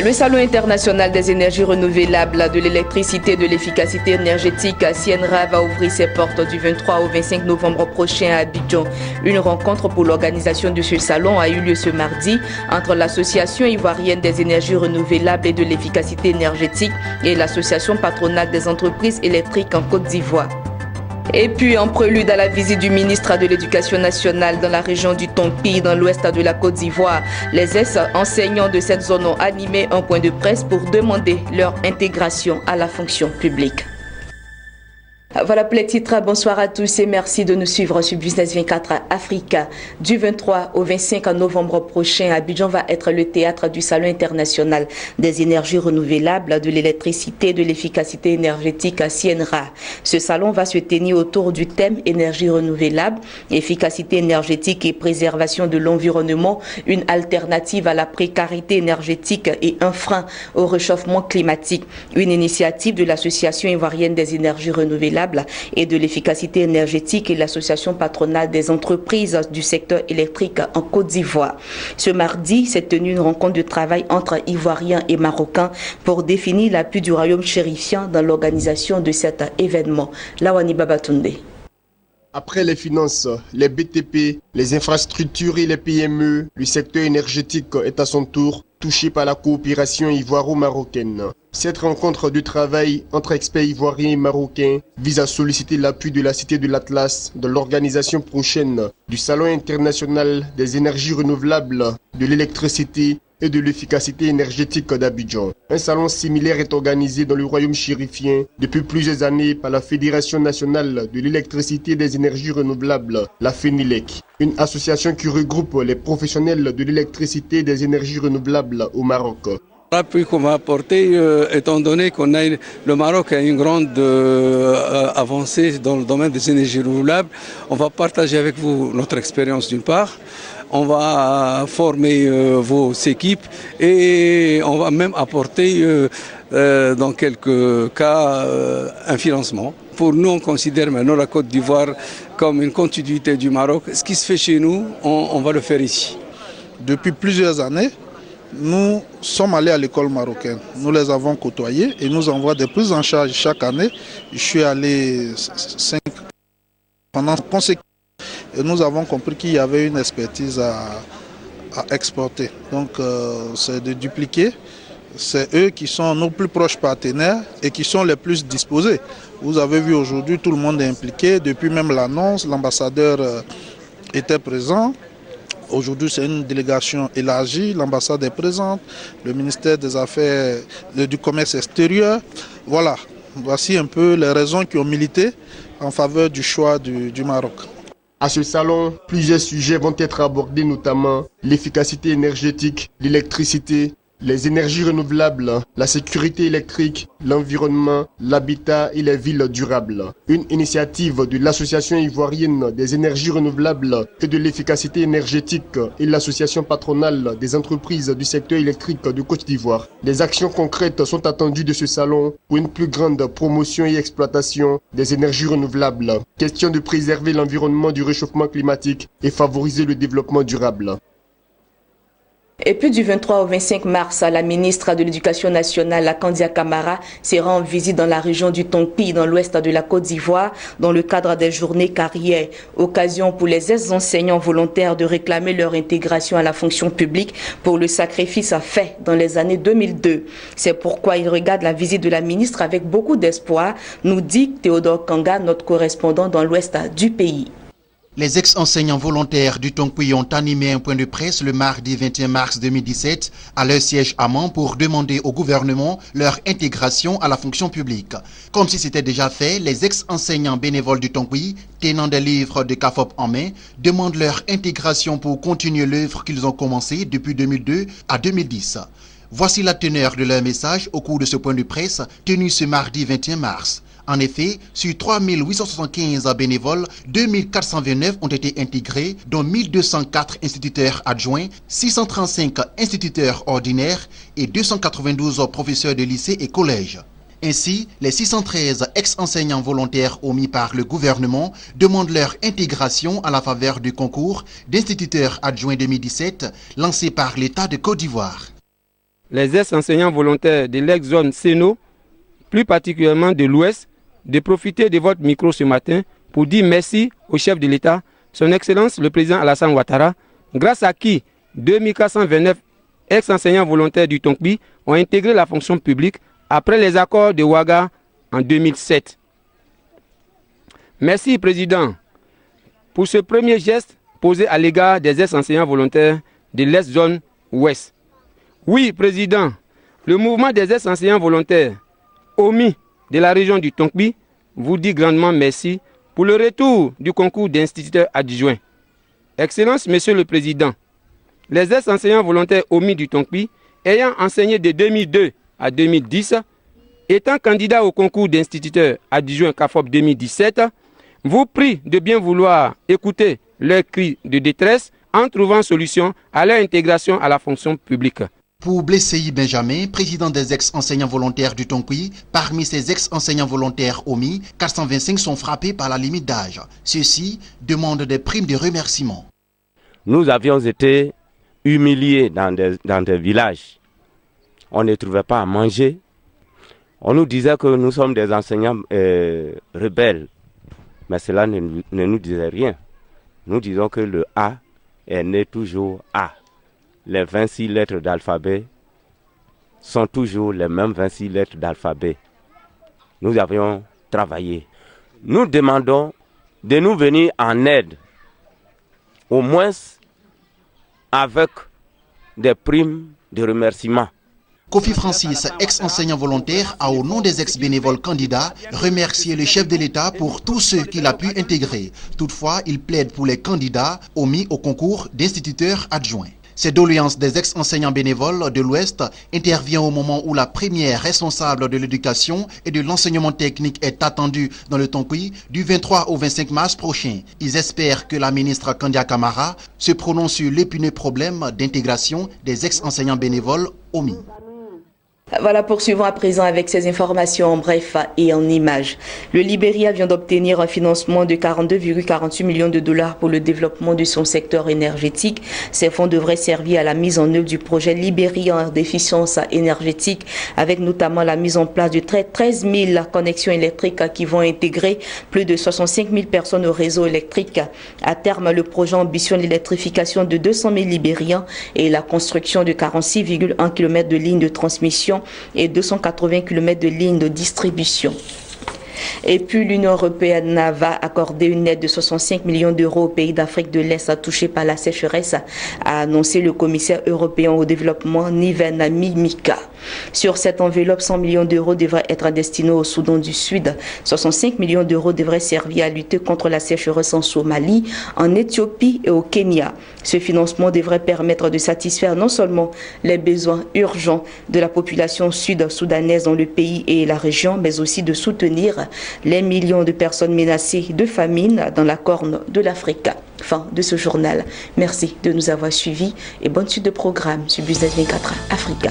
Le Salon international des énergies renouvelables, de l'électricité et de l'efficacité énergétique à Sienra va ouvrir ses portes du 23 au 25 novembre prochain à Abidjan. Une rencontre pour l'organisation de ce salon a eu lieu ce mardi entre l'Association ivoirienne des énergies renouvelables et de l'efficacité énergétique et l'Association patronale des entreprises électriques en Côte d'Ivoire. Et puis, en prélude à la visite du ministre de l'Éducation nationale dans la région du Tompi, dans l'ouest de la Côte d'Ivoire, les ex-enseignants de cette zone ont animé un point de presse pour demander leur intégration à la fonction publique. Voilà pour les titres. Bonsoir à tous et merci de nous suivre sur Business 24 Africa. Du 23 au 25 novembre prochain, Abidjan va être le théâtre du Salon international des énergies renouvelables, de l'électricité, de l'efficacité énergétique à Sienra. Ce salon va se tenir autour du thème énergie renouvelable, efficacité énergétique et préservation de l'environnement, une alternative à la précarité énergétique et un frein au réchauffement climatique. Une initiative de l'Association ivoirienne des énergies renouvelables et de l'efficacité énergétique et l'association patronale des entreprises du secteur électrique en Côte d'Ivoire. Ce mardi, s'est tenue une rencontre de travail entre Ivoiriens et Marocains pour définir l'appui du royaume chérifien dans l'organisation de cet événement. Lawani Babatunde. Après les finances, les BTP, les infrastructures et les PME, le secteur énergétique est à son tour touché par la coopération ivoiro-marocaine. Cette rencontre de travail entre experts ivoiriens et marocains vise à solliciter l'appui de la Cité de l'Atlas dans l'organisation prochaine du Salon international des énergies renouvelables, de l'électricité et de l'efficacité énergétique d'Abidjan. Un salon similaire est organisé dans le royaume chérifien depuis plusieurs années par la Fédération nationale de l'électricité et des énergies renouvelables, la FENILEC, une association qui regroupe les professionnels de l'électricité et des énergies renouvelables au Maroc. L'appui qu'on va apporter, étant donné qu'on a le Maroc a une grande avancée dans le domaine des énergies renouvelables, on va partager avec vous notre expérience d'une part. On va former vos équipes et on va même apporter dans quelques cas un financement. Pour nous, on considère maintenant la Côte d'Ivoire comme une continuité du Maroc. Ce qui se fait chez nous, on va le faire ici. Depuis plusieurs années, nous sommes allés à l'école marocaine. Nous les avons côtoyés et nous envoient des prises en charge chaque année. Je suis allé 5 pendant consécutivement. Et nous avons compris qu'il y avait une expertise à exporter. Donc c'est de dupliquer. C'est eux qui sont nos plus proches partenaires et qui sont les plus disposés. Vous avez vu aujourd'hui, tout le monde est impliqué. Depuis même l'annonce, l'ambassadeur était présent. Aujourd'hui, c'est une délégation élargie. L'ambassade est présente. Le ministère des Affaires du Commerce extérieur. Voilà. Voici un peu les raisons qui ont milité en faveur du choix du Maroc. À ce salon, plusieurs sujets vont être abordés, notamment l'efficacité énergétique, l'électricité, les énergies renouvelables, la sécurité électrique, l'environnement, l'habitat et les villes durables. Une initiative de l'Association ivoirienne des énergies renouvelables et de l'efficacité énergétique et l'Association patronale des entreprises du secteur électrique de Côte d'Ivoire. Des actions concrètes sont attendues de ce salon pour une plus grande promotion et exploitation des énergies renouvelables. Question de préserver l'environnement du réchauffement climatique et favoriser le développement durable. Et puis du 23 au 25 mars, la ministre de l'Éducation nationale, Kandia Camara, sera en visite dans la région du Tompi, dans l'ouest de la Côte d'Ivoire, dans le cadre des journées carrières. Occasion pour les ex-enseignants volontaires de réclamer leur intégration à la fonction publique pour le sacrifice fait dans les années 2002. C'est pourquoi ils regardent la visite de la ministre avec beaucoup d'espoir, nous dit Théodore Kanga, notre correspondant dans l'ouest du pays. Les ex-enseignants volontaires du Tompi ont animé un point de presse le mardi 21 mars 2017 à leur siège à Mans pour demander au gouvernement leur intégration à la fonction publique. Comme si c'était déjà fait, les ex-enseignants bénévoles du Tompi, tenant des livres de CAFOP en main, demandent leur intégration pour continuer l'œuvre qu'ils ont commencée depuis 2002 à 2010. Voici la teneur de leur message au cours de ce point de presse tenu ce mardi 21 mars. En effet, sur 3 875 bénévoles, 2 429 ont été intégrés, dont 1 204 instituteurs adjoints, 635 instituteurs ordinaires et 292 professeurs de lycée et collèges. Ainsi, les 613 ex-enseignants volontaires omis par le gouvernement demandent leur intégration à la faveur du concours d'instituteurs adjoints 2017 lancé par l'État de Côte d'Ivoire. les ex-enseignants volontaires de l'ex-zone Seno, plus particulièrement de l'Ouest, de profiter de votre micro ce matin pour dire merci au chef de l'État, son Excellence le président Alassane Ouattara, grâce à qui 2429 ex-enseignants volontaires du Tonkpi ont intégré la fonction publique après les accords de Ouaga en 2007. Merci, Président, pour ce premier geste posé à l'égard des ex-enseignants volontaires de l'ex-zone Ouest. Oui, Président, le mouvement des ex-enseignants volontaires omis de la région du Tonkpi vous dit grandement merci pour le retour du concours d'instituteurs adjoints. Excellence, Monsieur le Président, les ex-enseignants volontaires omis du Tonkpi, ayant enseigné de 2002 à 2010, étant candidats au concours d'instituteurs adjoints CAFOP 2017, vous prie de bien vouloir écouter leurs cris de détresse en trouvant solution à leur intégration à la fonction publique. Pour Blessei Benjamin, président des ex-enseignants volontaires du Tonkpi, parmi ces ex-enseignants volontaires omis, 425 sont frappés par la limite d'âge. Ceux-ci demandent des primes de remerciement. Nous avions été humiliés dans des villages. On ne trouvait pas à manger. On nous disait que nous sommes des enseignants rebelles. Mais cela ne nous disait rien. Nous disons que le A est né toujours A. Les 26 lettres d'alphabet sont toujours les mêmes 26 lettres d'alphabet. Nous avions travaillé. Nous demandons de nous venir en aide, au moins avec des primes de remerciement. Kofi Francis, ex-enseignant volontaire, a au nom des ex-bénévoles candidats remercié le chef de l'État pour tous ceux qu'il a pu intégrer. Toutefois, il plaide pour les candidats omis au concours d'instituteurs adjoints. Cette doléance des ex-enseignants bénévoles de l'Ouest intervient au moment où la première responsable de l'éducation et de l'enseignement technique est attendue dans le Tonkpi du 23 au 25 mars prochain. Ils espèrent que la ministre Kandia Camara se prononce sur l'épineux problème d'intégration des ex-enseignants bénévoles omis. Voilà, poursuivons à présent avec ces informations en bref et en images. Le Libéria vient d'obtenir un financement de 42,48 millions de dollars pour le développement de son secteur énergétique. Ces fonds devraient servir à la mise en œuvre du projet Libéria d'efficience énergétique, avec notamment la mise en place de 13 000 connexions électriques qui vont intégrer plus de 65 000 personnes au réseau électrique. À terme, le projet ambitionne l'électrification de 200 000 Libériens et la construction de 46,1 km de lignes de transmission et 280 km de lignes de distribution. Et puis l'Union européenne va accorder une aide de 65 millions d'euros aux pays d'Afrique de l'Est touchés par la sécheresse, a annoncé le commissaire européen au développement Nivena Mimika. Sur cette enveloppe, 100 millions d'euros devraient être destinés au Soudan du Sud. 65 millions d'euros devraient servir à lutter contre la sécheresse en Somalie, en Éthiopie et au Kenya. Ce financement devrait permettre de satisfaire non seulement les besoins urgents de la population sud-soudanaise dans le pays et la région, mais aussi de soutenir les millions de personnes menacées de famine dans la corne de l'Afrique. Fin de ce journal. Merci de nous avoir suivis et bonne suite de programme sur Business 24 Africa.